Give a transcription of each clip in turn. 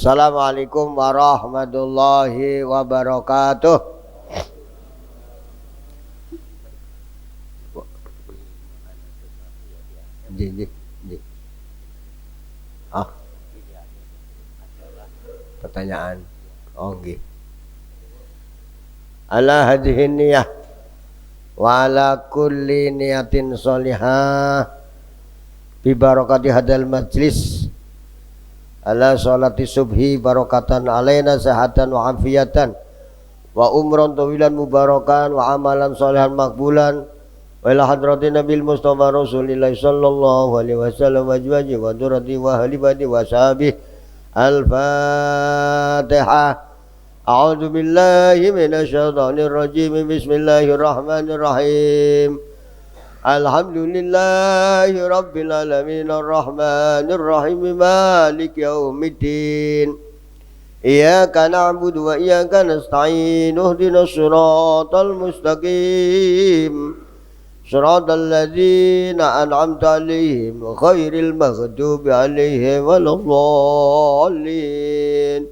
Assalamualaikum warahmatullahi wabarakatuh. Ah, pertanyaan. Oh, nggih. Ala hadhihi niyah wa ala kulli niyatin sholihah bi barakati hadal majlis ala sholati subhi barakatan alaina sehatan wa afiyatan wa umran tawilan mubarakan wa amalan sholihan makbulan wa ila hadratin nabil mustafa rasulillah sallallahu alaihi wasallam wa ajwaji wa durati wa halibati wa sahbihi al-fatihah. A'udzu billahi minasyaitonir rajim. Bismillahirrahmanirrahim. Alhamdulillahi rabbil alamin arrahmanir rahim maliki yaumiddin. Iyyaka na'budu wa iyyaka nasta'in. Ihdinas siratal mustaqim. Siratal ladzina an'amta 'alaihim ghairil maghdubi 'alaihim waladdallin.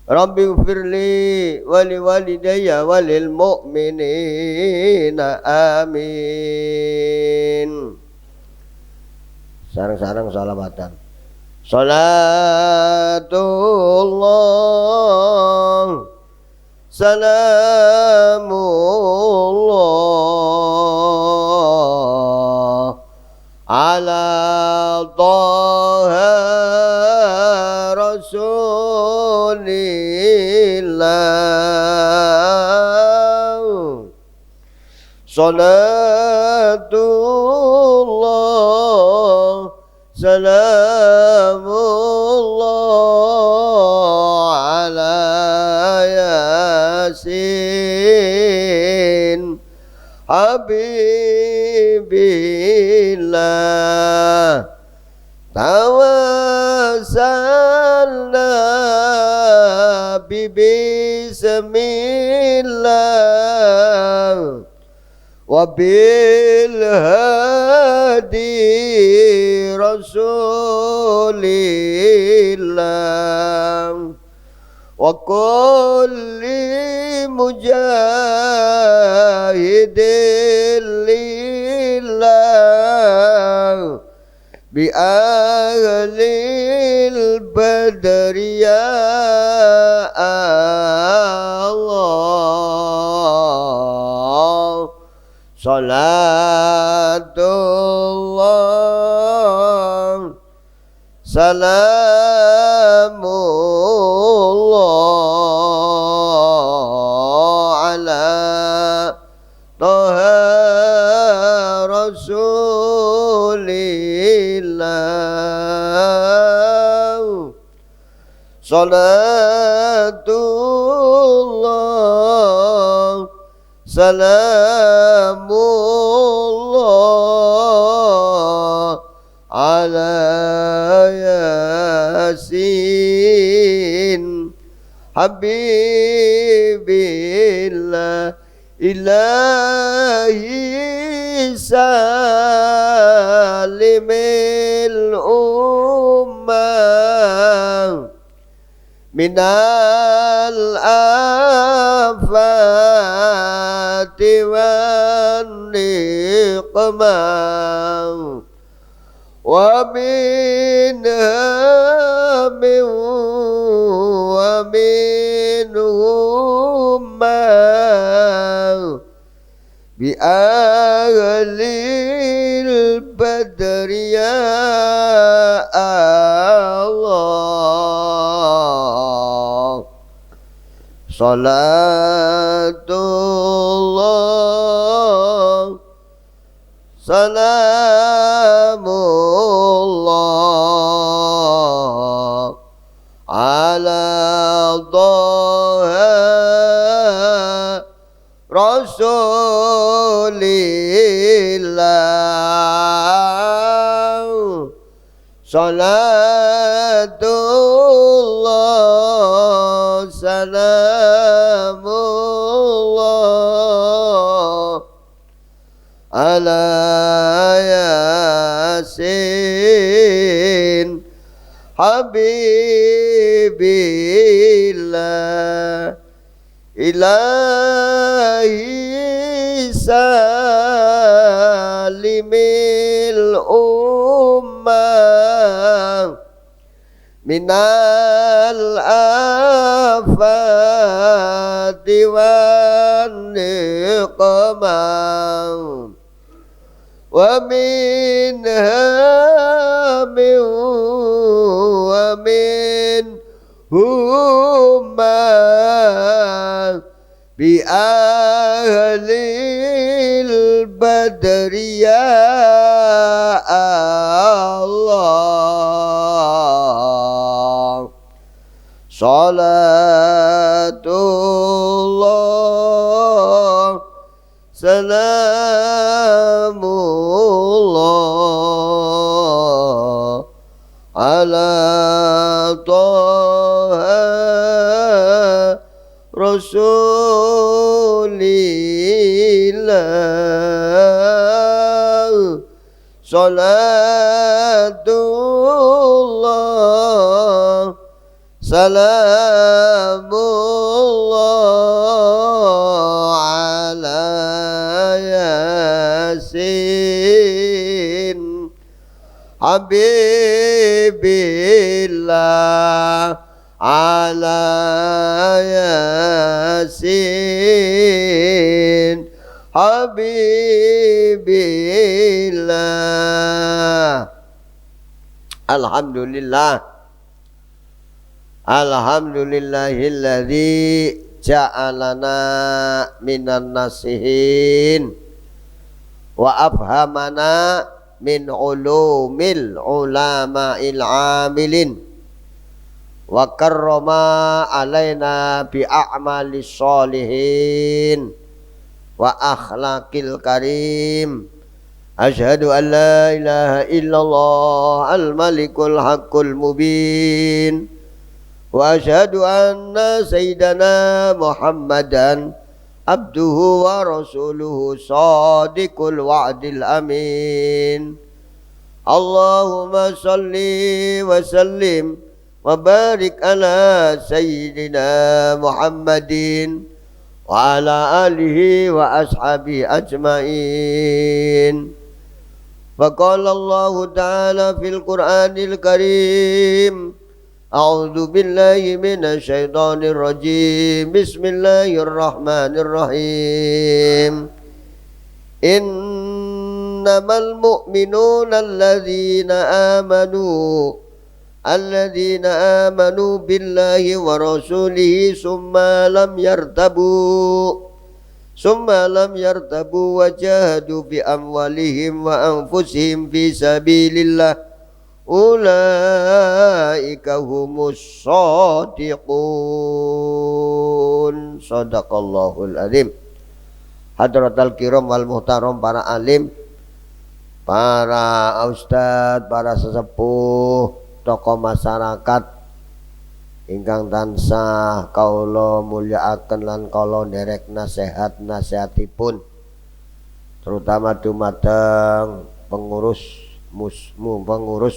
Rabbi ghfirli wa liwalidayya wa lil mu'minina amin. Sarang-sarang salawatan. Salatullah salamullah ala Taha Rasulillah. Salatullah salamullah ala Yasin Habibillah. Tawassalna bismillah wa bil hadi rasulillah wa kulli mujahidin lillah bi ahlil badri ya Allah. Salatullah salamullah ala Taha Rasulillah. Salatullah salamullah ala Yasin Habibillah. Ilahi salimil ummah minal afati wan niqmah wa min hammin wa min ummah bi ahlil badri ya Allah. Salatullah salamullah ala Taha Rasulillah. Salatullah salamullah ala Yasin habibillah ilahi salimil ummah minal afati wan niqmah wa min hamin wa min huma bi ahlil badri ya Allah salatullah salamullah ala Taha Rasulillah salatullah salamullah ala Yasin habibillah ala Yasin habibillah. Alhamdulillah alhamdulillahilladzi ja'alana minan nasihin wa afhamana min ulumil ulama'il amilin wa karrama alaina bi a'malis sholihin wa akhlaqil karim. Asyhadu an la ilaha illallah al-malikul haqqul mubin wa asyhadu anna sayyidana Muhammadan abduhu wa rasuluhu sadiqul wa'dil amin. Allahumma salli wa sallim wa barik ala sayyidina Muhammadin wa ala alihi wa ashabihi ajmain. Faqala Allah ta'ala fil Qur'anil Karim a'udzu billahi minasy syaithanir rajim. Bismillahirrahmanirrahim. Innamal mu'minuna alladzina amanu billahi wa rasulihi summa lam yartabu wa jahadu bi amwalihim wa anfusihim fi sabilillah ulaika humus shadiqun. Shadaqallahul azim. Hadratal kiram wal muhtaram, para alim, para ustadz, para sesepuh, tokoh masyarakat ingkang tansah kaula mulyakaken lan kaula nderek nasihatipun, terutama dumateng pengurus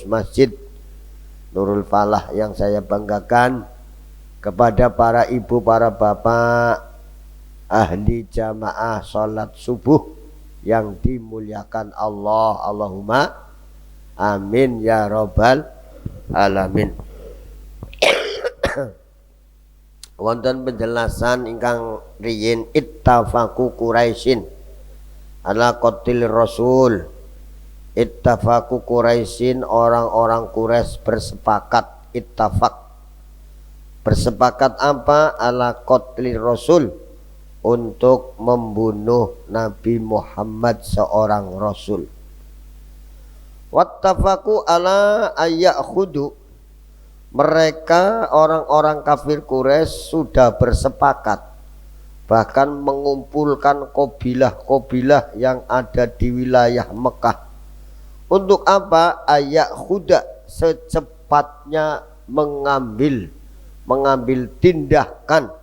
Masjid Nurul Falah yang saya banggakan, kepada para ibu, para bapak ahli jamaah sholat subuh yang dimuliakan Allah. Allahumma amin ya rabbal alamin. Wonten penjelasan ingkang riyin, ittafaqu Quraisyin ala qatil Rasul. Ittafaqu Quraisyin, orang-orang Quraisy bersepakat. Ittafaq, bersepakat apa? Ala qatil Rasul, untuk membunuh Nabi Muhammad seorang Rasul. Wattafaqu ala ayyakhudu, mereka orang-orang kafir Quraisy sudah bersepakat, bahkan mengumpulkan kabilah-kabilah yang ada di wilayah Mekah. Untuk apa? Ayyakhuda, secepatnya mengambil tindakan,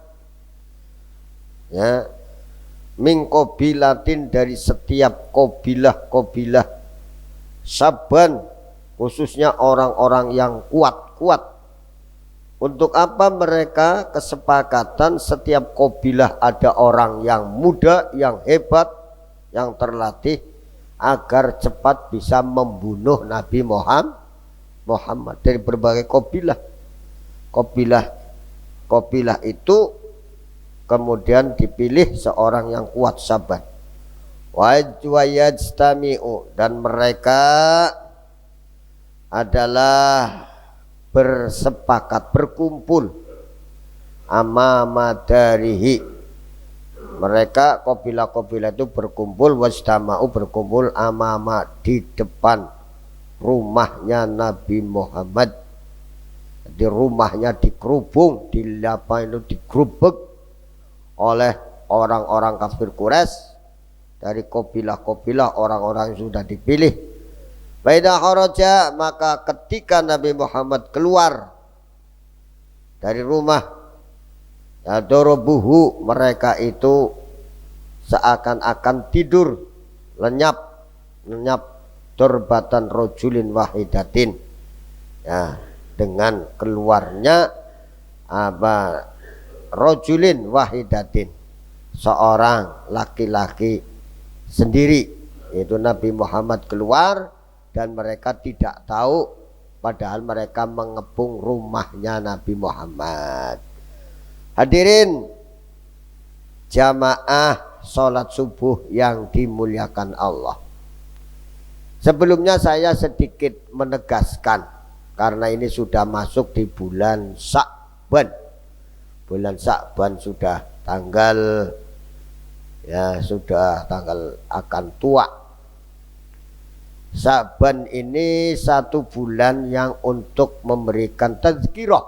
ya, min qabilatin, dari setiap kabilah-kabilah, saban, khususnya orang-orang yang kuat kuat. Untuk apa mereka kesepakatan setiap kabilah ada orang yang muda, yang hebat, yang terlatih agar cepat bisa membunuh Nabi Muhammad dari berbagai kabilah. Kabilah itu kemudian dipilih seorang yang kuat sabar. Wajtami'u, dan mereka adalah bersepakat, berkumpul amama darihi. Mereka kabilah-kabilah itu berkumpul, wajtama'u, berkumpul amama, di depan rumahnya Nabi Muhammad. Di rumahnya dikerubung, digerubuk oleh orang-orang kafir Quraisy dari kabilah-kabilah orang-orang yang sudah dipilih. Faida kharaja, maka ketika Nabi Muhammad keluar dari rumah, ya dorobuhu, mereka itu seakan-akan tidur lenyap turbatan rojulin wahidatin, ya dengan keluarnya rojulin wahidatin, seorang laki-laki sendiri. Itu Nabi Muhammad keluar dan mereka tidak tahu, padahal mereka mengepung rumahnya Nabi Muhammad. Hadirin jamaah sholat subuh yang dimuliakan Allah. Sebelumnya saya sedikit menegaskan, karena ini sudah masuk di bulan Sya'ban. Bulan Sya'ban sudah tanggal akan tua. Sya'ban ini satu bulan yang untuk memberikan tazkirah,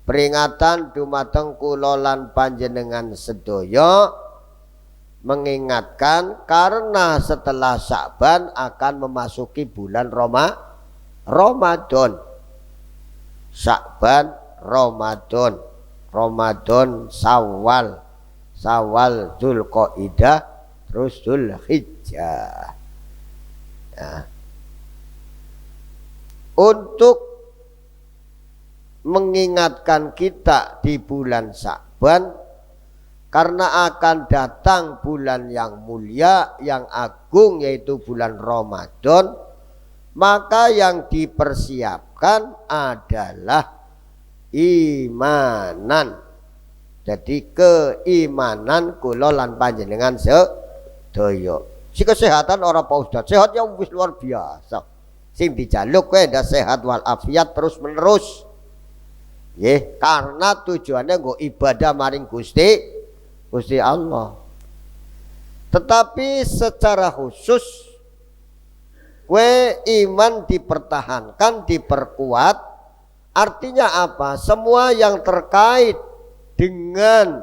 peringatan dumateng kula lan panjenengan sedaya, mengingatkan karena setelah Sya'ban akan memasuki bulan Ramadan. Sya'ban, Ramadan, Syawal, Dzulqa'dah, terus Dzulhijjah. Ya. Untuk mengingatkan kita di bulan Sya'ban, karena akan datang bulan yang mulia, yang agung, yaitu bulan Ramadan, maka yang dipersiapkan adalah imanan. Jadi keimanan kula lan panjenengan sedaya. Si kesehatan orang Pak Ustadz, sehatnya wis luar biasa. Sing dijaluk kowe ndak sehat wal afiat terus menerus. Nggih, karena tujuannya nggo ibadah maring Gusti Allah. Tetapi secara khusus kowe iman dipertahankan, diperkuat. Artinya apa? Semua yang terkait dengan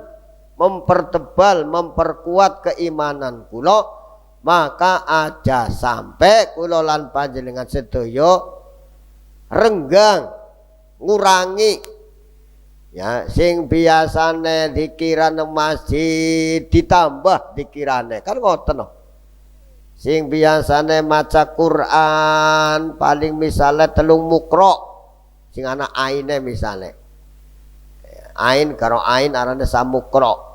mempertebal, memperkuat keimanan kula, maka aja sampai kula lan panjenengan sedaya renggang, ngurangi. Ya, sing biasane dikirane masjid ditambah dikirane, kan ngoten no. Sing biasane maca Quran paling misalnya telung mukro, sing ana aine misale. Ain karo ain arane samukro.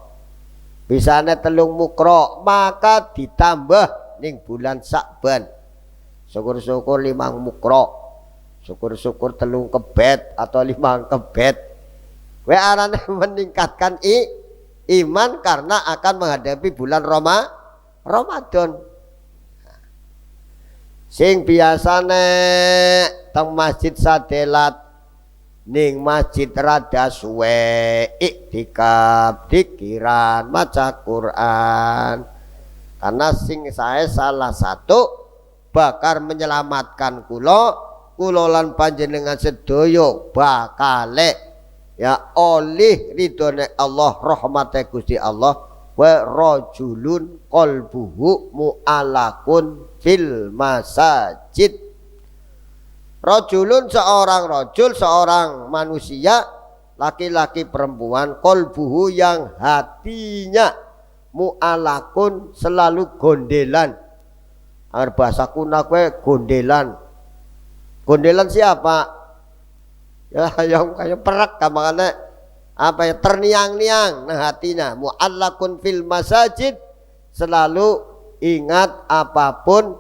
Bisane telung mukro, maka ditambah ning bulan Sya'ban. Syukur-syukur 5 mukro. Syukur-syukur telung kebet atau 5 kebet. Kowe arane meningkatkan iman karena akan menghadapi bulan Ramadan. Sing biasane teng masjid sadelat ning masjid rada suwe, iktikaf, dikiran, maca Quran. Karena sing saya salah satu bakar menyelamatkan kula lan panjenengan sedaya bakale ya oleh ridhone Allah, rahmate Gusti Allah, wa rajulun qalbuhu mu'allaqun fil masajid. Rajulun seorang manusia, laki-laki perempuan, qalbuhu yang hatinya mu'allaqun selalu gondelan. Agar bahasa kuna kowe gondelan. Gondelan siapa? Ya yang kayak perak kamane apa ya terniang-niang nah hatinya mu'allakun fil masajid, selalu ingat apapun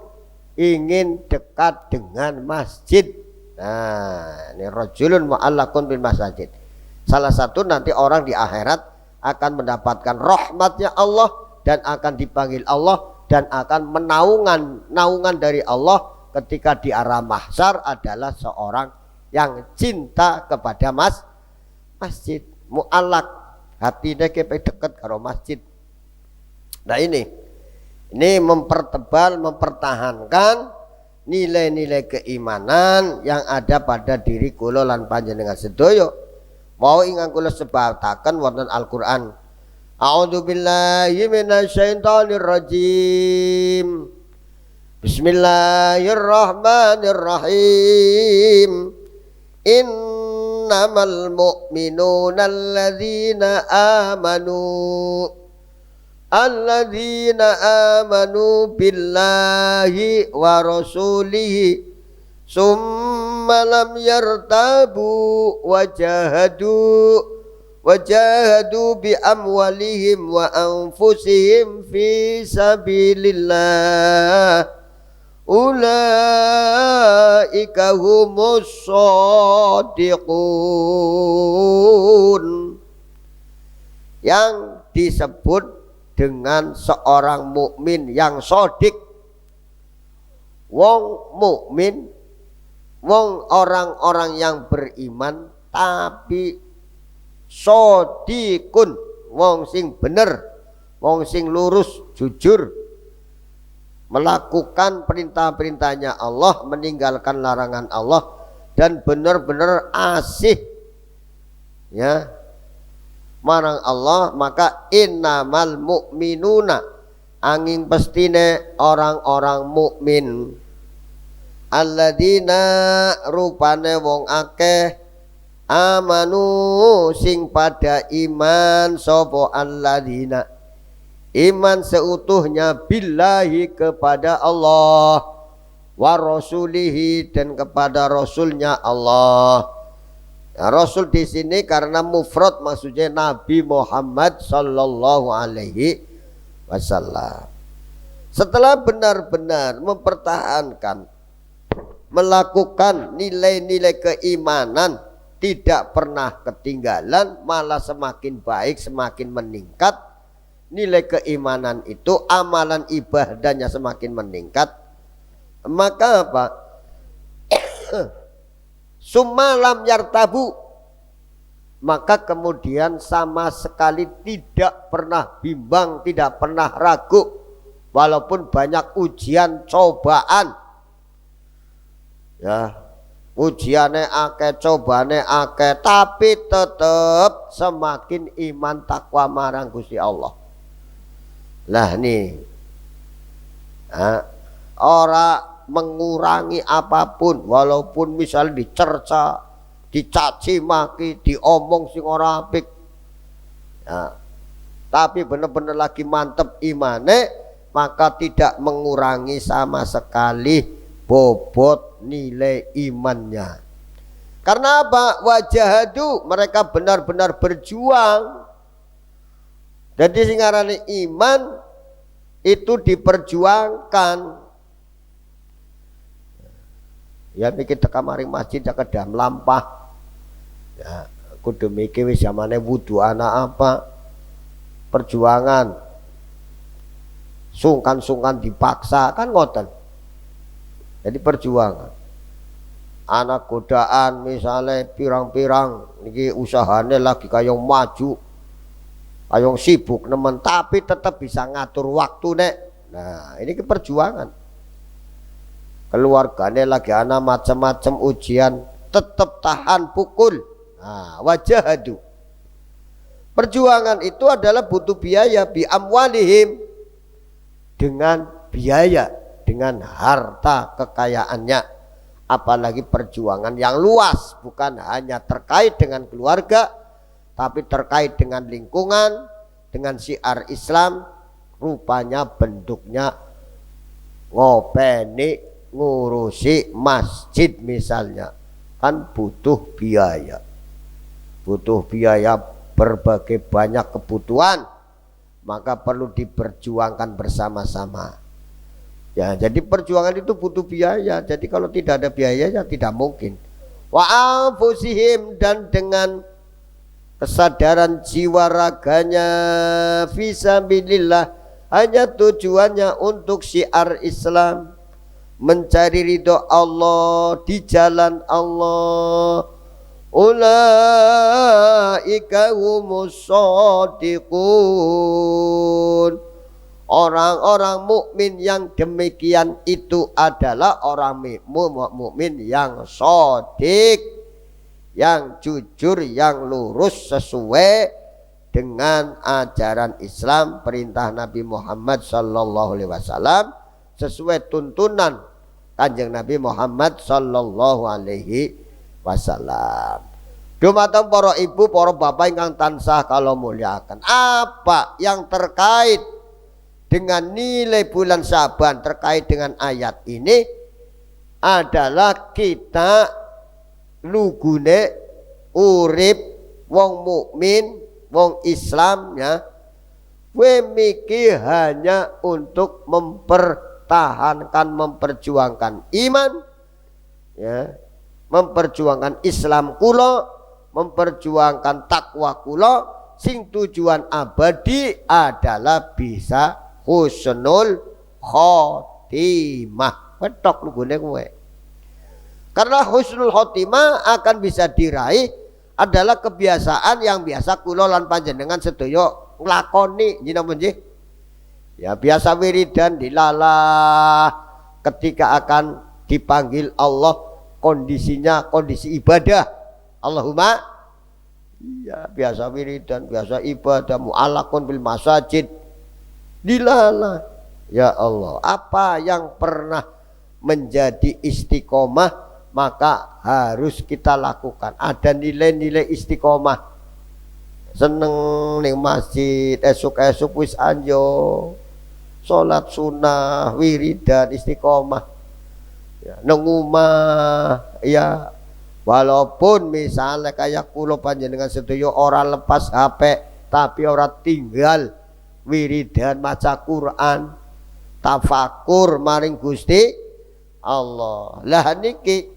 ingin dekat dengan masjid. Nah, ini rajulun mu'allakun bil masajid. Salah satu nanti orang di akhirat akan mendapatkan rahmatnya Allah dan akan dipanggil Allah dan akan naungan dari Allah ketika di arah mahsyar adalah seorang yang cinta kepada masjid, mu'allak, hatinya kepe dekat karo masjid. Nah ini mempertebal, mempertahankan nilai-nilai keimanan yang ada pada diri kula lan panjenengan sedaya. Mau ingkang kula sebataken wonten Al-Qur'an. A'udzubillahi minasyaitonir rajim. Bismillahirrahmanirrahim. Innamal mu'minuna alladzina amanu billahi wa rasulihi summa lam yartabu wajahadu bi amwalihim wa anfusihim fi sabilillah ulaika humus shadiqun. Yang disebut dengan seorang mukmin yang sodik, wong mukmin, wong orang-orang yang beriman tapi sodikun, wong sing bener, wong sing lurus, jujur, melakukan perintah-perintahnya Allah, meninggalkan larangan Allah, dan benar-benar asih ya marang Allah. Maka innamal mu'minuna, angin pestine orang-orang mukmin, alladzina rupane wong akeh, amanu sing pada iman, sapa alladzina iman seutuhnya, billahi kepada Allah, wa rasulihi dan kepada rasulnya Allah. Nah, Rasul di sini karena mufrad maksudnya Nabi Muhammad sallallahu alaihi wasallam. Setelah benar-benar mempertahankan, melakukan nilai-nilai keimanan, tidak pernah ketinggalan, malah semakin baik, semakin meningkat nilai keimanan itu, amalan ibadahnya semakin meningkat. Maka apa? Sumalam yartabu, maka kemudian sama sekali tidak pernah bimbang, tidak pernah ragu, walaupun banyak ujian cobaan ya, ujiannya akeh, cobane akeh, tapi tetap semakin iman takwa marang Gusti Allah. Lah nih ora mengurangi apapun, walaupun misalnya dicerca, dicaci maki, diomong sing ora apik ya, tapi benar-benar lagi mantep imane, maka tidak mengurangi sama sekali bobot nilai imannya. Karena apa? Wajahadu, mereka benar-benar berjuang. Jadi sing ngarane iman itu diperjuangkan. Ya mikir teka maring masjid ya kedam lampah. Ya kudu mikir wis zamane wudu anak apa? Perjuangan. Sungkan-sungkan dipaksa kan ngoten. Jadi perjuangan. Anak godaan misalnya pirang-pirang niki usahane lagi kayong maju, kayong sibuk nemen, tapi tetap bisa ngatur waktu nek. Nah ini perjuangan. Keluarganya lagi anak macam-macam ujian, tetap tahan pukul. Nah, wajahadu. Perjuangan itu adalah butuh biaya, bi amwalihim, dengan biaya, dengan harta kekayaannya. Apalagi perjuangan yang luas, bukan hanya terkait dengan keluarga, tapi terkait dengan lingkungan, dengan syiar Islam. Rupanya bentuknya ngopeni ngurusi masjid misalnya, kan butuh biaya. Butuh biaya berbagai banyak kebutuhan, maka perlu diperjuangkan bersama-sama. Ya, jadi perjuangan itu butuh biaya. Jadi kalau tidak ada biaya ya tidak mungkin. Wa anfusihim, dan dengan kesadaran jiwa raganya, fisabilillah, hanya tujuannya untuk syiar Islam, mencari ridho Allah, di jalan Allah. Ulaika humus shadiqun. Orang-orang mukmin yang demikian itu adalah orang mukmin yang shadiq, yang jujur, yang lurus sesuai dengan ajaran Islam, perintah Nabi Muhammad sallallahu alaihi wasallam, sesuai tuntunan Kanjeng Nabi Muhammad sallallahu alaihi wasallam. Dumateng para ibu, para bapak ingkang tansah kula mulyakaken, apa yang terkait dengan nilai bulan Syaban, terkait dengan ayat ini adalah kita lugune urip wong mukmin, wong Islam ya, we miki hanya untuk mempertahankan, memperjuangkan iman ya, memperjuangkan Islam kula, memperjuangkan takwa kula, sing tujuan abadi adalah bisa husnul khotimah. Wetok lugune kowe. Karena husnul khotimah akan bisa diraih adalah kebiasaan yang biasa kula lan panjenengan sedaya nglakoni nggih nggih. Ya biasa wiridan dilalah ketika akan dipanggil Allah, kondisinya kondisi ibadah. Allahumma ya, biasa wiridan, biasa ibadah, mu'allaqun bil masajid, dilalah. Ya Allah, apa yang pernah menjadi istiqomah maka harus kita lakukan. Ada nilai-nilai istiqomah. Seneng ning masjid, esuk-esuk wis anjo salat sunah, wiridan, istiqomah ya, nang omah ya, walaupun misalnya kayak kula panjenengan sedaya ora lepas HP tapi ora tinggal wiridan, maca Quran, tafakur maring Gusti Allah. Lah niki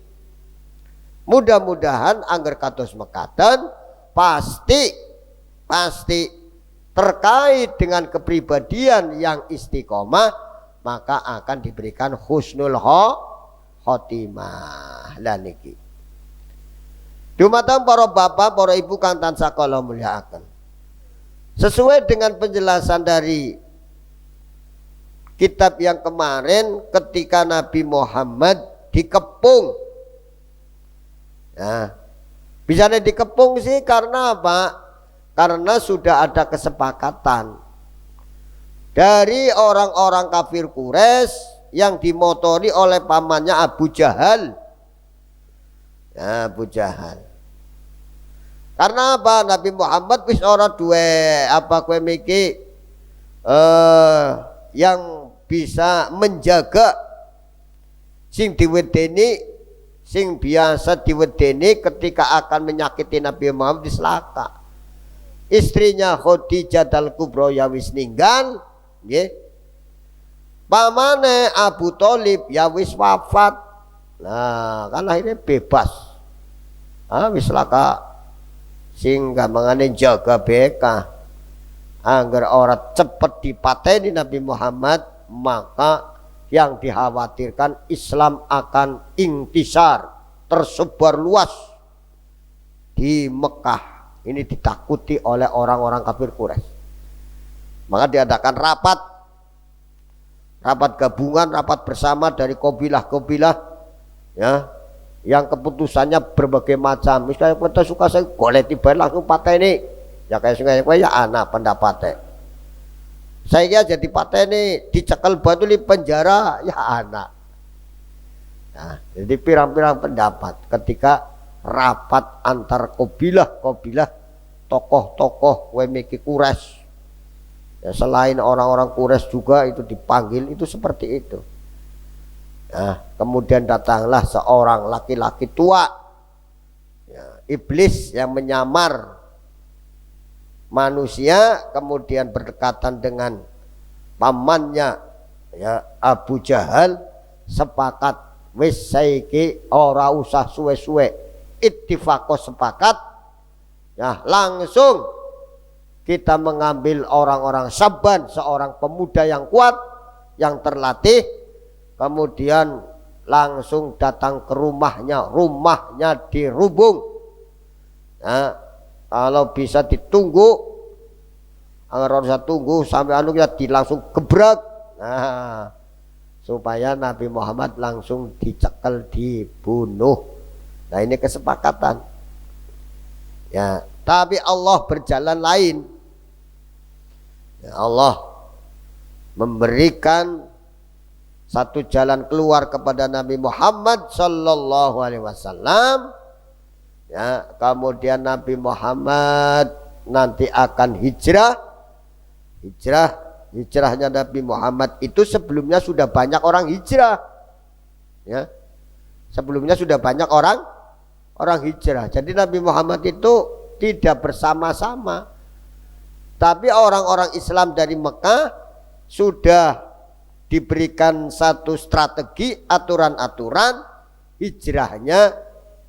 mudah-mudahan angger kados mekaten pasti terkait dengan kepribadian yang istiqomah, maka akan diberikan husnul khotimah. Lah niki dumateng para bapak, para ibu kang tansah kula mulyakaken, sesuai dengan penjelasan dari kitab yang kemarin ketika Nabi Muhammad dikepung. Nah, bisa dikepung sih karena apa? Karena sudah ada kesepakatan dari orang-orang kafir Quraisy yang dimotori oleh pamannya Abu Jahal. Ya, Abu Jahal. Karena apa? Nabi Muhammad wis ora duwe apa kowe miki yang bisa menjaga sing diwedeni, sing biasa diwedeni ketika akan menyakiti Nabi Muhammad diselaka. Istrinya Khadijah Al-Kubra ya wis ninggal nggih. Pamane Abu Thalib ya wis wafat. Nah, kan akhirnya bebas. Wis laka sing gampangane jaga beka. Angger ora cepet dipateni Nabi Muhammad, maka yang dikhawatirkan Islam akan intisar, tersebar luas di Mekah. Ini ditakuti oleh orang-orang kafir Quraisy. Maka diadakan rapat gabungan, rapat bersama dari kabilah-kabilah ya, yang keputusannya berbagai macam. Misalnya kita suka saya golek tiba langsung pateni. Ya kayak sungai ya anak pendapatnya. Saya jadi pateni dicekel batu di penjara ya anak. Nah, jadi pirang-pirang pendapat ketika rapat antar kabilah tokoh-tokoh wemiki Quraisy ya, selain orang-orang Quraisy juga itu dipanggil, itu seperti itu. Nah, kemudian datanglah seorang laki-laki tua iblis yang menyamar manusia kemudian berdekatan dengan pamannya ya Abu Jahal, sepakat wis saiki ora usah suwe-suwe, ittifaqo sepakat ya, langsung kita mengambil orang-orang Sabban, seorang pemuda yang kuat yang terlatih, kemudian langsung datang ke rumahnya dirubung ya, kalau bisa ditunggu, agar bisa tunggu sampai anu ya langsung gebrak, nah supaya Nabi Muhammad langsung dicekel, dibunuh. Nah ini kesepakatan ya, tapi Allah berjalan lain ya, Allah memberikan satu jalan keluar kepada Nabi Muhammad sallallahu alaihi wasallam ya. Kemudian Nabi Muhammad nanti akan hijrahnya Nabi Muhammad itu sebelumnya sudah banyak orang hijrah ya, sebelumnya sudah banyak orang hijrah. Jadi Nabi Muhammad itu tidak bersama-sama, tapi orang-orang Islam dari Mekah sudah diberikan satu strategi, aturan-aturan hijrahnya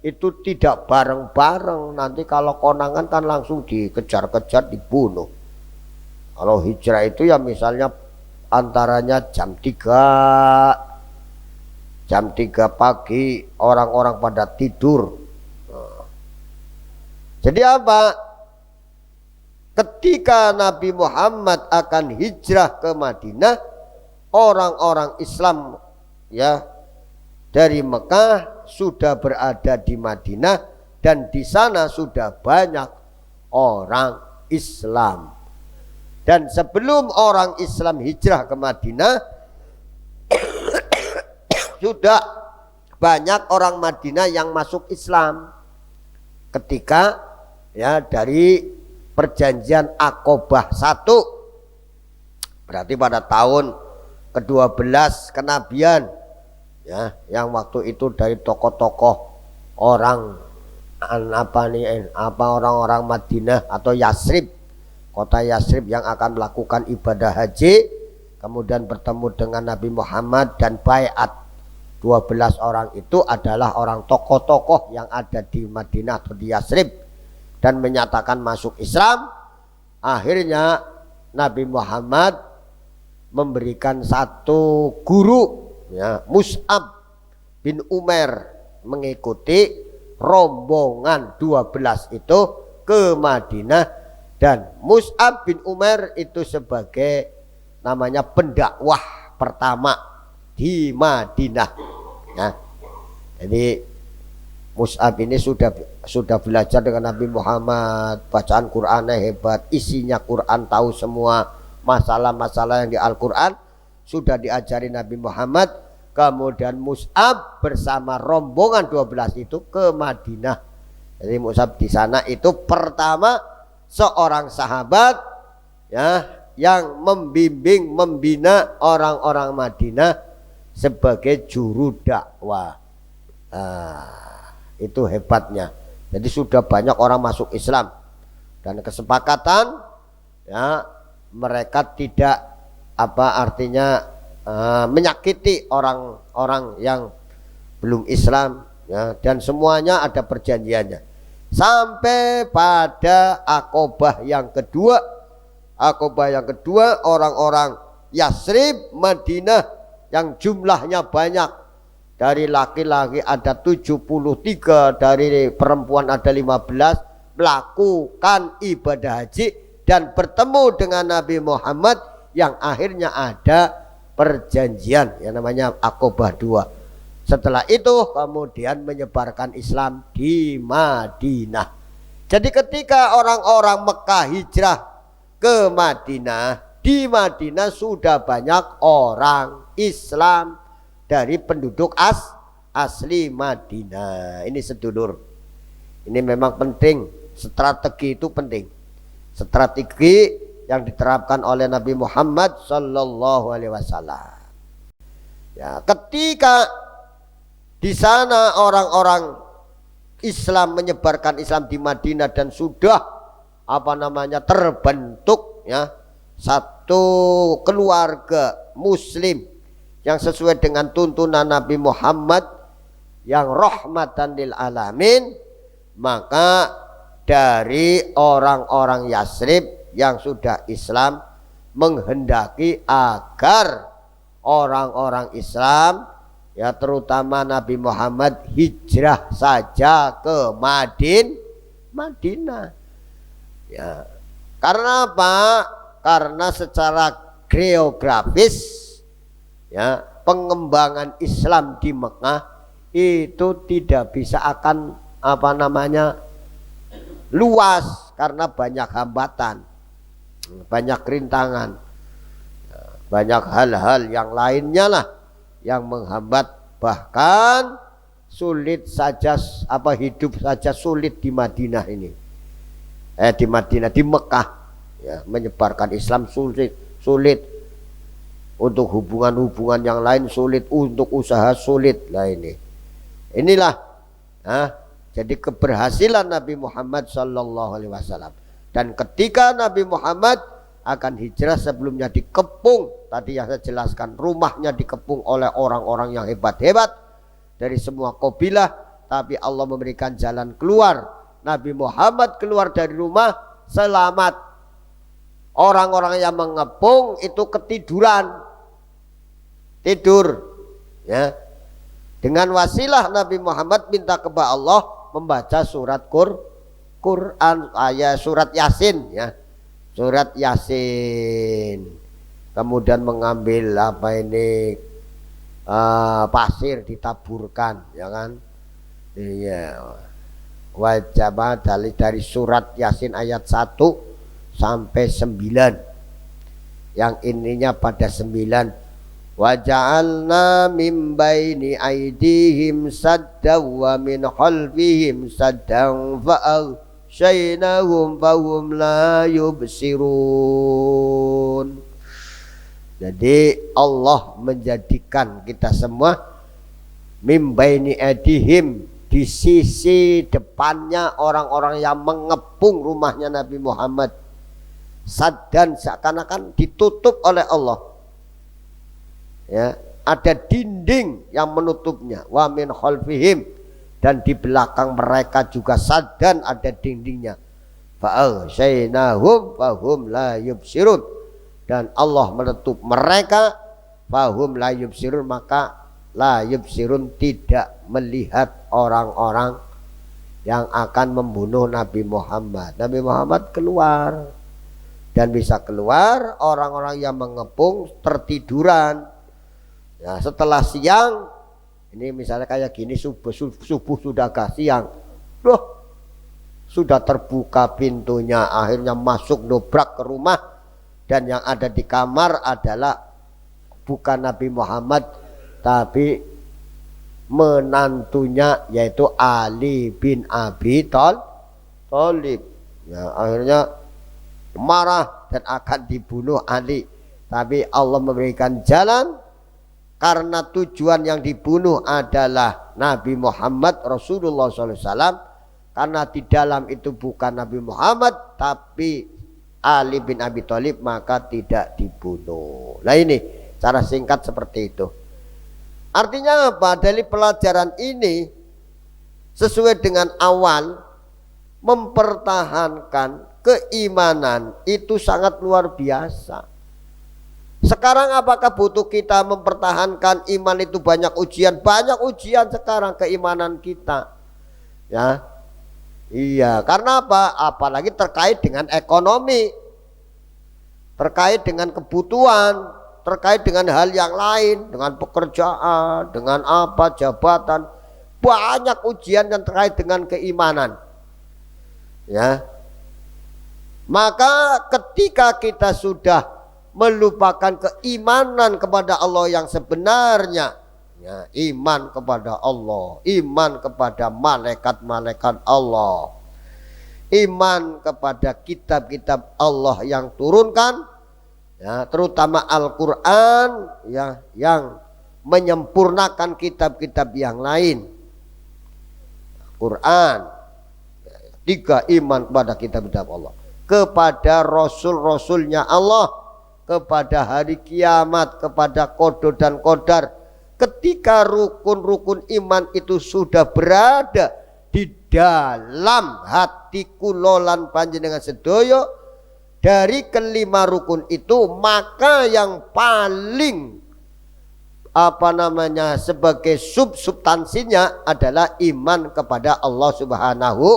itu tidak bareng-bareng. Nanti kalau konangan kan langsung dikejar-kejar, dibunuh. Kalau hijrah itu ya misalnya antaranya jam 3 pagi orang-orang pada tidur. Jadi apa? Ketika Nabi Muhammad akan hijrah ke Madinah, orang-orang Islam ya dari Mekah sudah berada di Madinah, dan di sana sudah banyak orang Islam. Dan sebelum orang Islam hijrah ke Madinah sudah banyak orang Madinah yang masuk Islam ketika ya dari perjanjian Aqobah 1, berarti pada tahun ke-12 kenabian ya, yang waktu itu dari tokoh-tokoh orang orang-orang Madinah atau Yasrib, kota Yasrib yang akan melakukan ibadah haji, kemudian bertemu dengan Nabi Muhammad dan baiat. 12 orang itu adalah orang tokoh-tokoh yang ada di Madinah atau di Yasrib dan menyatakan masuk Islam. Akhirnya Nabi Muhammad memberikan satu guru ya, Mus'ab bin Umair, mengikuti rombongan 12 itu ke Madinah, dan Mus'ab bin Umair itu sebagai namanya pendakwah pertama di Madinah ya. Jadi Mus'ab ini sudah belajar dengan Nabi Muhammad, bacaan Qur'annya hebat, isinya Quran, tahu semua masalah-masalah yang di Al-Quran sudah diajari Nabi Muhammad. Kemudian Mus'ab bersama rombongan 12 itu ke Madinah. Jadi Mus'ab di sana itu pertama seorang sahabat ya yang membimbing, membina orang-orang Madinah sebagai juru dakwah. Itu hebatnya. Jadi sudah banyak orang masuk Islam, dan kesepakatan ya, mereka tidak menyakiti orang-orang yang belum Islam ya, dan semuanya ada perjanjiannya. Sampai pada Aqobah yang kedua, orang-orang Yasrib Madinah yang jumlahnya banyak, dari laki-laki ada 73, dari perempuan ada 15, melakukan ibadah haji dan bertemu dengan Nabi Muhammad, yang akhirnya ada perjanjian yang namanya Aqobah 2. Setelah itu kemudian menyebarkan Islam di Madinah. Jadi ketika orang-orang Mekah hijrah ke Madinah, di Madinah sudah banyak orang Islam dari penduduk asli Madinah. Ini sedulur, ini memang penting, strategi itu penting, strategi yang diterapkan oleh Nabi Muhammad sallallahu alaihi wasallam. Ya, ketika di sana orang-orang Islam, menyebarkan Islam di Madinah, dan sudah terbentuk ya satu keluarga muslim yang sesuai dengan tuntunan Nabi Muhammad yang rahmatan lil alamin, maka dari orang-orang Yasrib yang sudah Islam menghendaki agar orang-orang Islam ya terutama Nabi Muhammad hijrah saja ke Madinah. Ya. Karena apa? Karena secara geografis ya pengembangan Islam di Mekah itu tidak bisa akan luas karena banyak hambatan, banyak rintangan, banyak hal-hal yang lainnya lah yang menghambat, bahkan sulit saja hidup saja sulit di Madinah ini. Di Mekah ya, menyebarkan Islam sulit untuk hubungan-hubungan yang lain sulit, untuk usaha sulit lah inilah jadi keberhasilan Nabi Muhammad sallallahu alaihi wasallam. Dan ketika Nabi Muhammad akan hijrah, sebelumnya dikepung, tadi yang saya jelaskan, rumahnya dikepung oleh orang-orang yang hebat-hebat dari semua kabilah, tapi Allah memberikan jalan keluar. Nabi Muhammad keluar dari rumah selamat. Orang-orang yang mengepung itu ketiduran, tidur ya. Dengan wasilah Nabi Muhammad minta kepada Allah membaca surat Quran, ayat surat Yasin ya. Surat Yasin. Kemudian mengambil pasir ditaburkan ya kan. Iya. Wajib dari surat Yasin ayat 1 sampai 9. Yang ininya pada 9. Wa ja'alna min baini aydihim saddan wa min khalfihim saddan fa'aghshaynahum fahum la yubsirun. Jadi Allah menjadikan kita semua min baini aydihim, di sisi depannya orang-orang yang mengepung rumahnya Nabi Muhammad, saddan, seakan-akan ditutup oleh Allah ya, ada dinding yang menutupnya, wa min khalfihim, dan di belakang mereka juga saddan, ada dindingnya, fa'aghshaynahum fahum la yubsirun, dan Allah menutup mereka, fahum la yubsirun, maka la yubsirun, tidak melihat orang-orang yang akan membunuh Nabi Muhammad. Nabi Muhammad keluar, dan bisa keluar orang-orang yang mengepung tertiduran ya. Setelah siang ini misalnya kayak gini, subuh sudah agak siang, sudah terbuka pintunya, akhirnya masuk dobrak ke rumah, dan yang ada di kamar adalah bukan Nabi Muhammad tapi menantunya, yaitu Ali bin Abi Thalib ya. Akhirnya marah dan akan dibunuh Ali, tapi Allah memberikan jalan, karena tujuan yang dibunuh adalah Nabi Muhammad Rasulullah SAW, karena di dalam itu bukan Nabi Muhammad tapi Ali bin Abi Thalib, maka tidak dibunuh. Nah ini cara singkat seperti itu. Artinya apa? Dari pelajaran ini sesuai dengan awal, mempertahankan keimanan itu sangat luar biasa. Sekarang apakah butuh kita mempertahankan iman itu? Banyak ujian sekarang keimanan kita ya. Iya, karena apa? Apalagi terkait dengan ekonomi, terkait dengan kebutuhan, terkait dengan hal yang lain, dengan pekerjaan, dengan jabatan, banyak ujian yang terkait dengan keimanan ya. Maka ketika kita sudah melupakan keimanan kepada Allah yang sebenarnya ya, iman kepada Allah, iman kepada malaikat-malaikat Allah, iman kepada kitab-kitab Allah yang turunkan ya, terutama Al-Quran ya, yang menyempurnakan kitab-kitab yang lain. Quran. Tiga, iman kepada kitab-kitab Allah, kepada rasul-rasulnya Allah, kepada hari kiamat, kepada qada dan qadar. Ketika rukun-rukun iman itu sudah berada di dalam hati kula lan panjenengan sedaya, dari kelima rukun itu, maka yang paling sebagai substansinya adalah iman kepada Allah Subhanahu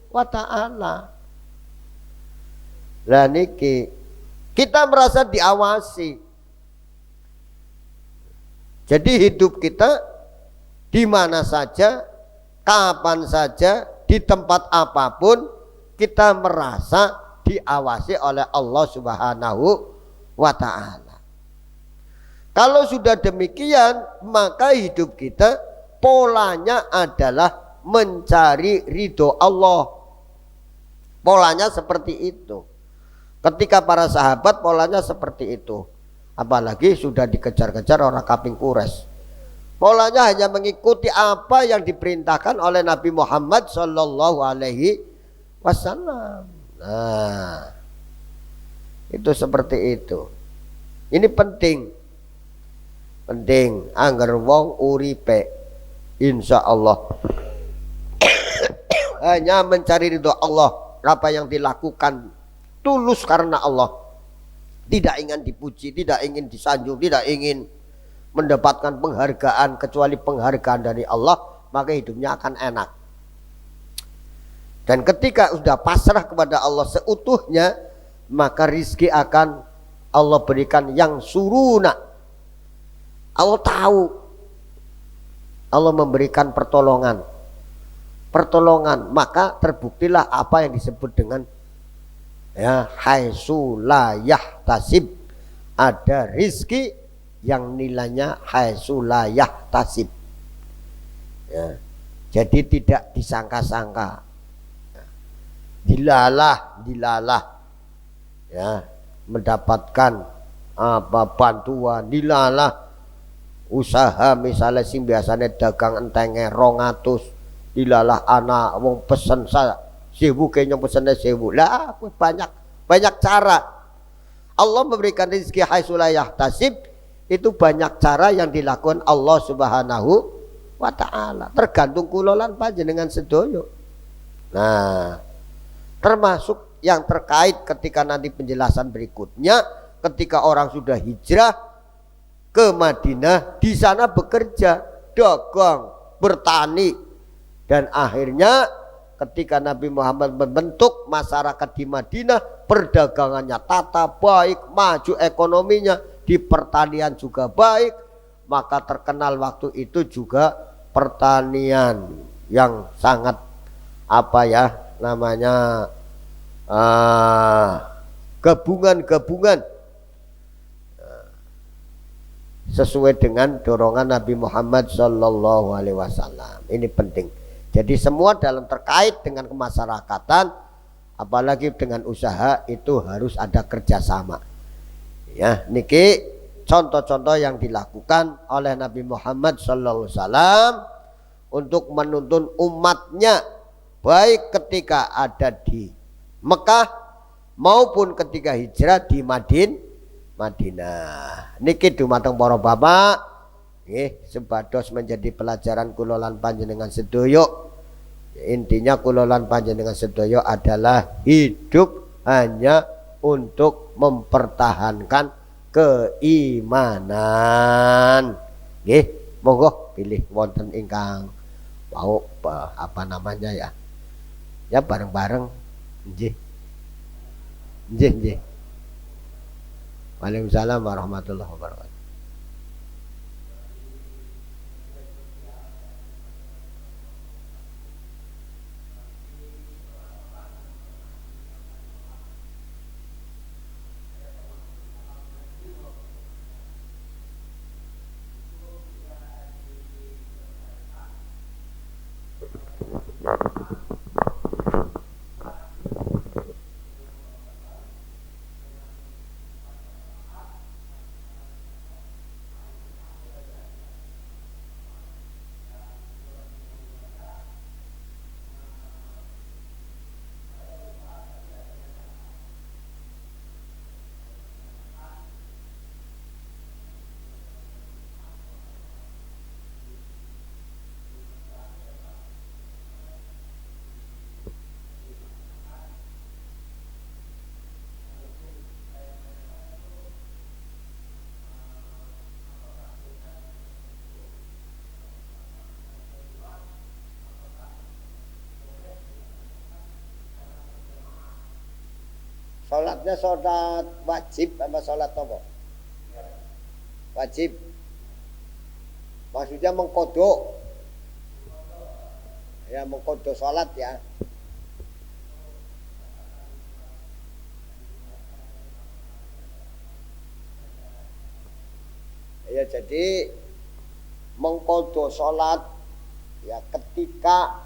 wa ta'ala. Lah niki kita merasa diawasi. Jadi hidup kita di mana saja, kapan saja, di tempat apapun, kita merasa diawasi oleh Allah Subhanahu wa ta'ala. Kalau sudah demikian, maka hidup kita polanya adalah mencari ridho Allah. Polanya seperti itu. Ketika para sahabat polanya seperti itu. Apalagi sudah dikejar-kejar orang kaping kures. Polanya hanya mengikuti apa yang diperintahkan oleh Nabi Muhammad Sallallahu Alaihi Wasallam. Nah, itu seperti itu. Ini penting. Penting anggar wong uripe insya Allah hanya mencari ridho Allah, apa yang dilakukan tulus karena Allah, tidak ingin dipuji, tidak ingin disanjung, tidak ingin mendapatkan penghargaan kecuali penghargaan dari Allah, maka hidupnya akan enak. Dan ketika sudah pasrah kepada Allah seutuhnya, maka rizki akan Allah berikan yang suruna. Allah tahu, Allah memberikan pertolongan, maka terbuktilah apa yang disebut dengan haitsu la yahtasib, ada rizki yang nilainya haitsu la yahtasib. Ya, jadi tidak disangka-sangka, dilalah ya, mendapatkan bantuan, dilalah usaha misalnya sing biasanya dagang entenge 200, dilalah anak wong pesen saya 1000 kayaknya pesennya 1000 lah, banyak cara Allah memberikan rezeki haitsu la yahtasib. Itu banyak cara yang dilakukan Allah Subhanahu wa ta'ala, tergantung kula lan panjenengan sedaya. Nah, termasuk yang terkait ketika nanti penjelasan berikutnya, ketika orang sudah hijrah ke Madinah, di sana bekerja, dagang, bertani, dan akhirnya ketika Nabi Muhammad membentuk masyarakat di Madinah, perdagangannya tata baik, maju ekonominya, di pertanian juga baik, maka terkenal waktu itu juga pertanian yang sangat gabungan sesuai dengan dorongan Nabi Muhammad Sallallahu Alaihi Wasallam. Ini penting. Jadi semua dalam terkait dengan kemasyarakatan, apalagi dengan usaha, itu harus ada kerjasama. Ya, niki contoh-contoh yang dilakukan oleh Nabi Muhammad Sallallahu Alaihi Wasallam untuk menuntun umatnya, baik ketika ada di Mekah maupun ketika hijrah di Madinah. Niki dumateng para bapak nggih sebados menjadi pelajaran kula lan panjenengan sedaya. Intinya kula lan panjenengan sedaya adalah hidup hanya untuk mempertahankan keimanan. Nggih, monggo pilih wonten ingkang mau ya. Ya bareng-bareng nggih. Nggih. Waalaikumsalam warahmatullahi wabarakatuh. Sholatnya sholat wajib apa sholat apa? Wajib. Maksudnya mengkodok. Ya mengkodok sholat ya. Ya jadi mengkodok sholat ya ketika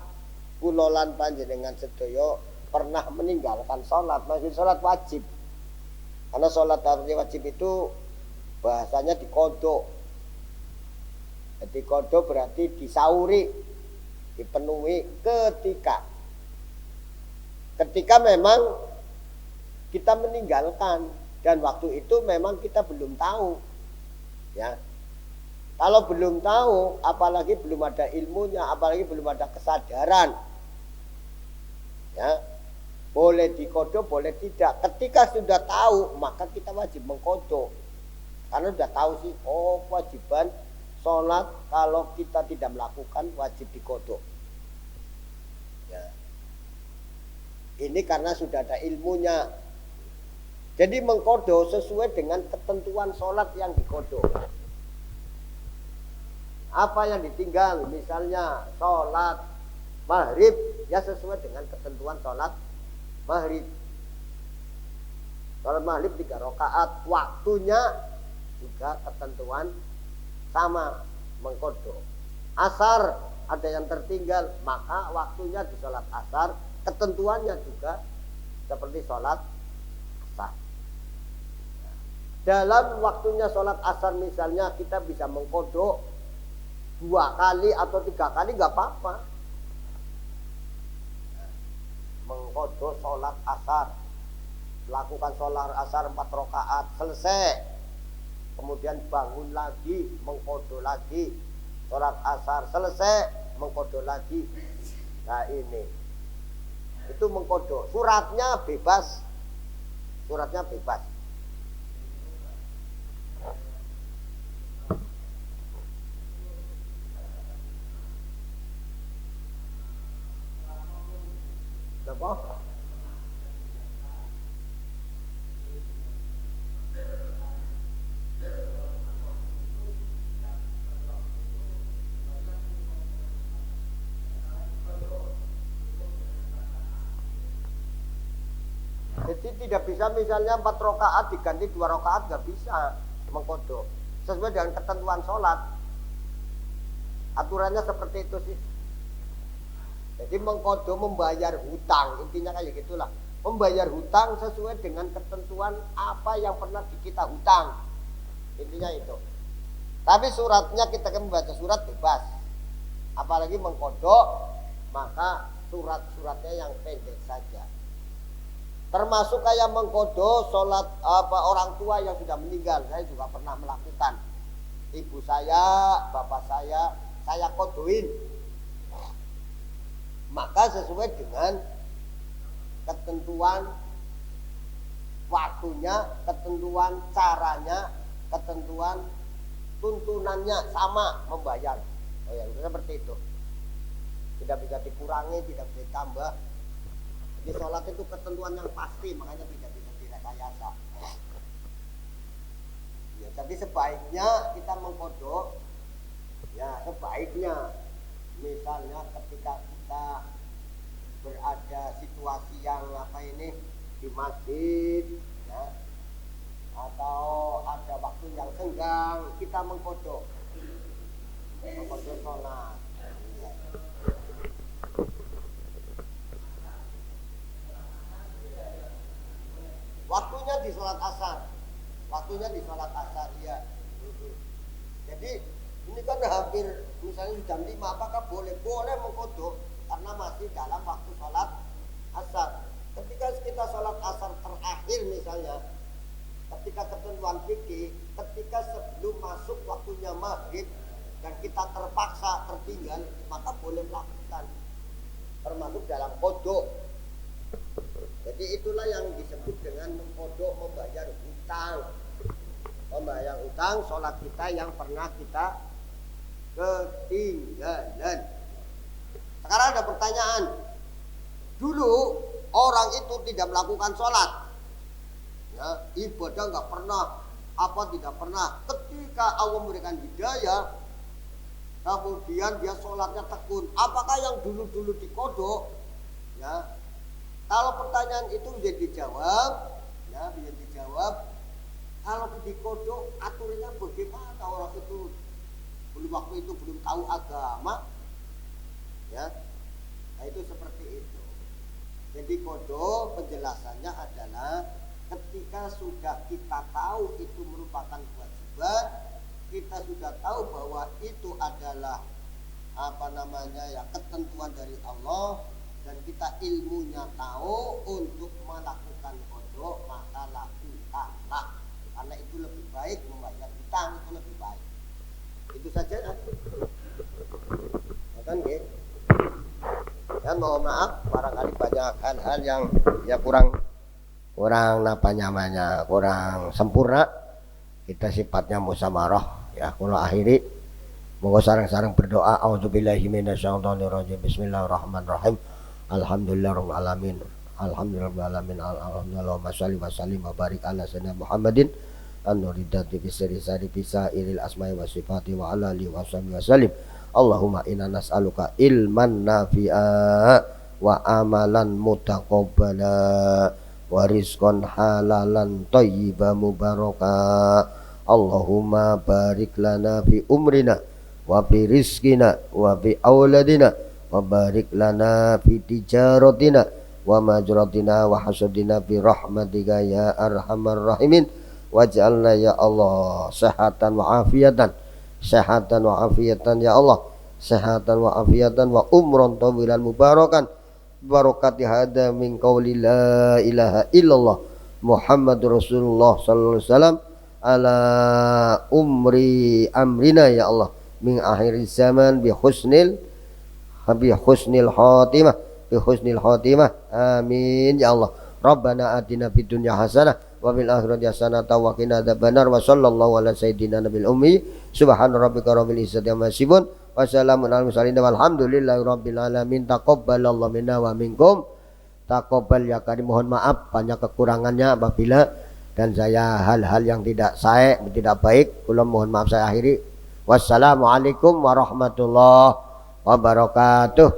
kulolan panjenengan sedaya pernah meninggalkan sholat, maksud sholat wajib. Karena sholat wajib itu bahasanya dikodok. Jadi kodok berarti disauri, dipenuhi ketika memang kita meninggalkan dan waktu itu memang kita belum tahu. Ya. Kalau belum tahu, apalagi belum ada ilmunya, apalagi belum ada kesadaran. Ya. Boleh dikodok, boleh tidak. Ketika sudah tahu, maka kita wajib mengkodok. Karena sudah tahu sih, oh kewajiban sholat kalau kita tidak melakukan wajib dikodok. Ya. Ini karena sudah ada ilmunya. Jadi mengkodok sesuai dengan ketentuan sholat yang dikodok. Apa yang ditinggal, misalnya sholat maghrib, ya sesuai dengan ketentuan sholat maghrib. Sholat maghrib 3 rakaat, waktunya juga ketentuan sama mengkodok. Asar ada yang tertinggal, maka waktunya di sholat asar, ketentuannya juga seperti sholat asar. Dalam waktunya sholat asar misalnya kita bisa mengkodok 2 kali atau 3 kali nggak apa-apa. Mengkodok sholat asar, lakukan sholat asar 4 rakaat selesai, kemudian bangun lagi mengkodok lagi sholat asar selesai, mengkodok lagi. Nah ini itu mengkodok. Suratnya bebas, suratnya bebas. Apa? Jadi tidak bisa misalnya 4 rakaat diganti 2 rakaat, nggak bisa mengkodok. Sesuai dengan ketentuan sholat. Aturannya seperti itu sih. Jadi mengkodok membayar hutang, intinya kayak gitulah. Membayar hutang sesuai dengan ketentuan apa yang pernah kita hutang. Intinya itu. Tapi suratnya kita kan membaca surat bebas. Apalagi mengkodok, maka surat-suratnya yang pendek saja. Termasuk kayak mengkodok sholat orang tua yang sudah meninggal. Saya juga pernah melakukan. Ibu saya, bapak saya kodoin. Maka sesuai dengan ketentuan waktunya, ketentuan caranya, ketentuan tuntunannya sama membayar. Oh ya, seperti itu. Tidak bisa dikurangi, tidak bisa ditambah. Di sholat itu ketentuan yang pasti, makanya tidak bisa direkayasa. Ya, jadi sebaiknya kita mengkodok. Ya, sebaiknya misalnya ketika kita berada situasi yang di masjid ya, atau ada waktu yang senggang, kita mengkodok sholat. Waktunya di sholat asar ya. Jadi ini kan hampir misalnya jam 5, apakah boleh mengkodok karena masih dalam waktu sholat asar. Ketika kita sholat asar terakhir misalnya, ketika ketentuan fikih, ketika sebelum masuk waktunya maghrib dan kita terpaksa tertinggal, maka boleh melakukan, termasuk dalam kodok. Jadi itulah yang disebut dengan mengkodok, membayar hutang sholat kita yang pernah kita ketinggalan. Sekarang ada pertanyaan. Dulu orang itu tidak melakukan sholat, ya, ibadah nggak pernah tidak pernah. Ketika Allah memberikan hidayah, kemudian dia sholatnya tekun. Apakah yang dulu-dulu dikodok? Ya, kalau pertanyaan itu bisa dijawab, ya bisa dijawab. Kalau dikodok, aturannya bagaimana? Orang itu waktu itu belum tahu agama, ya. Nah, itu seperti itu. Jadi kodok penjelasannya adalah ketika sudah kita tahu itu merupakan kewajiban, kita sudah tahu bahwa itu adalah ketentuan dari Allah, dan kita ilmunya tahu untuk melakukan kodok, maka lakukanlah, karena itu lebih baik membayar hutang, itu lebih baik. Itu saja ya. Kan gitu. Dan mohon maaf barangkali banyak hal-hal yang ya kurang kurang sempurna. Kita sifatnya musamarah ya. Kalau akhiri moga sareng-sareng berdoa auzubillahi minasyaitonirrajim bismillahirrahmanirrahim alhamdulillahirabbil alamin alhamdulillahumma shalli wa sallim wa barik ala sayyidina Muhammadin an-nuridati bisari bisairil asma'i wa sifati wa ala alihi wa sahbihi wa sallim. Allahumma inna nas'aluka ilman nafi'a wa amalan mutaqabbala wa rizqan halalan thayyiban mubaraka. Allahumma barik lana fi umrina wa fi rizqina wa fi auladina wa barik lana fi tijaratina wa majratina wa hasadina bi rahmatika ya arhamar rahimin. Waj'alna ya Allah sehatan wa afiatan ya Allah, sehatan wa afiatan wa umran tawilan mubarakan barakati hada min qauli la ilaha illallah Muhammadur Rasulullah sallallahu alaihi wasallam ala umri amrina ya Allah min akhir zaman bi husnil khatimah amin ya Allah. Rabbana atina fid dunya hasanah wa fil akhirati hasanah wa qina adzabannar wa sallallahu ala sayyidina nabil ummi subhana rabbika rabbil izzati amma yasifun wa salamun alal mursalin walhamdulillahi rabbil alamin. Taqabbalallahu minna wa minkum. Taqabbal ya karim. Mohon maaf banyak kekurangannya apabila dan saya hal-hal yang tidak baik, kula mohon maaf saya akhiri. Wassalamualaikum warahmatullahi wabarakatuh.